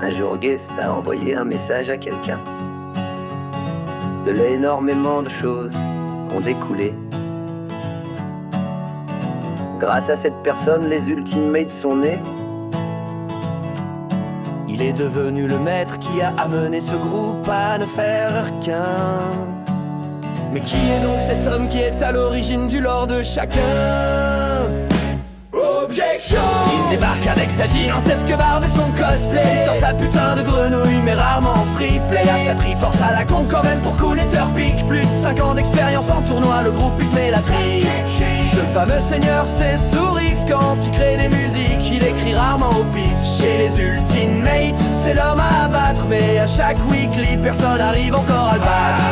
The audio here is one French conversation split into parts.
Un jour, Guest a envoyé un message à quelqu'un. De là, énormément de choses ont découlé. Grâce à cette personne, les Ultimates sont nés. Il est devenu le maître qui a amené ce groupe à ne faire qu'un. Mais qui est donc cet homme qui est à l'origine du lore de chacun? Objection! Il débarque avec sa gigantesque barbe et son cosplay. Il sort sa putain de grenouille mais rarement en free play. À sa triforce à la con quand même pour Cool-Eater pique. Plus de 5 ans d'expérience en tournoi, le groupe il met la trique. Ce fameux seigneur c'est Sourif. Quand il crée des musiques, il écrit rarement au pif. Chez les Ultimates, c'est l'homme à abattre. Mais à chaque weekly, personne arrive encore à le battre.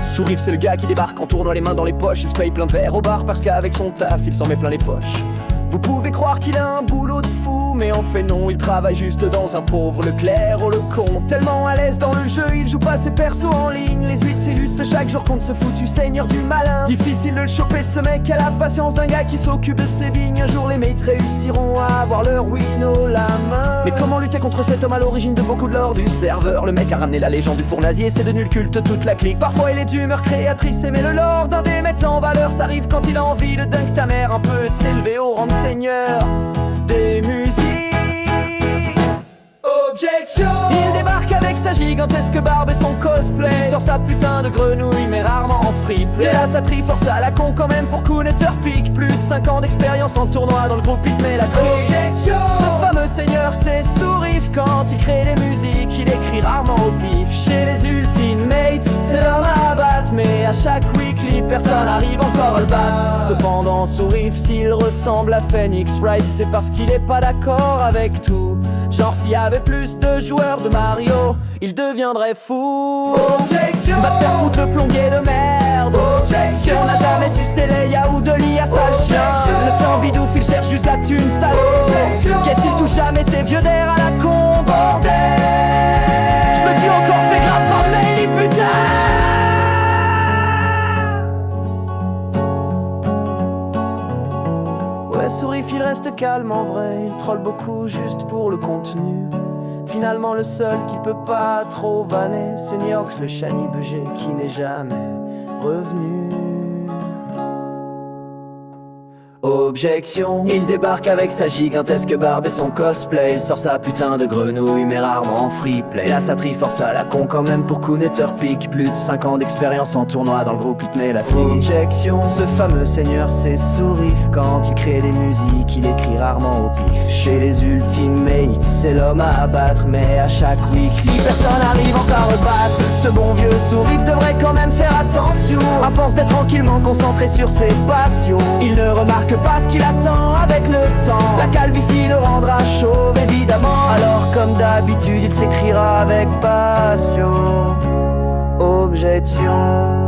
Sourif c'est le gars qui débarque en tournoi les mains dans les poches. Il se paye plein de verres au bar parce qu'avec son taf il s'en met plein les poches. Vous pouvez croire qu'il a un boulot de fou, mais en fait non, il travaille juste dans un pauvre Leclerc ou le con. Tellement à l'aise dans le jeu, il joue pas ses persos en ligne. Les 8 s'illustrent chaque jour contre ce foutu seigneur du malin. Difficile de le choper ce mec, a la patience d'un gars qui s'occupe de ses vignes. Un jour les mates réussiront à avoir leur win au la main. Mais comment lutter contre cet homme à l'origine de beaucoup de l'or du serveur? Le mec a ramené la légende du fournazier, c'est devenu le culte toute la clique. Parfois il est d'humeur créatrice, mais le lord d'un des maîtres en valeur, ça arrive quand il a envie de dunk ta mère. Un peu de s'élever au rang de seigneur des musiques. Objection! Il débarque avec sa gigantesque barbe et son cosplay. Il sort sa putain de grenouille mais rarement en free play. Et là sa triforce à la con quand même pour Cool-Eater pique. Plus de 5 ans d'expérience en tournoi, dans le groupe il te met la trique. Objection! Ce fameux seigneur c'est Sourif. Quand il crée des musiques, il écrit rarement au pif. Chez les Ultimates, c'est l'homme à abattre. Mais à chaque weekly, personne arrive encore à le battre. Cependant Sourif, s'il ressemble à Phoenix Wright, c'est parce qu'il est pas d'accord avec tout. Genre s'il y avait plus de joueurs de Mario, il deviendrait fou. Objection! Va te faire foutre le plombier de merde. Objection! On n'a jamais su c'est Leia ou Dolly à sale chien. Le sang bidouf il cherche juste la thune sale. Qu'est-ce qu'il touche jamais ces vieux d'air à la con, bordel. Je me suis encore fait grave par mail, putain. Ouais, Sourif il reste calme en vrai, il troll beaucoup juste pour le contenu. Finalement le seul qui peut pas trop vanner, c'est Niox le chani-beugé qui n'est jamais revenu. Objection! Il débarque avec sa gigantesque barbe et son cosplay. Il sort sa putain de grenouille mais rarement en free play. Là sa triforce à la con quand même pour Cool-Eater pique. Plus de 5 ans d'expérience en tournoi, dans le groupe il te met la trique. Objection! Ce fameux seigneur c'est Sourif. Quand il crée des musiques, il écrit rarement au pif. Chez les Ultimates, c'est l'homme à abattre. Mais à chaque weekly, personne n'arrive encore à le battre. Ce bon vieux Sourif devrait quand même faire attention. À force d'être tranquillement concentré sur ses passions, il ne remarque pas ce qu'il attend avec le temps. La calvitie le rendra chauve évidemment. Alors comme d'habitude il s'écrira avec passion. Objection.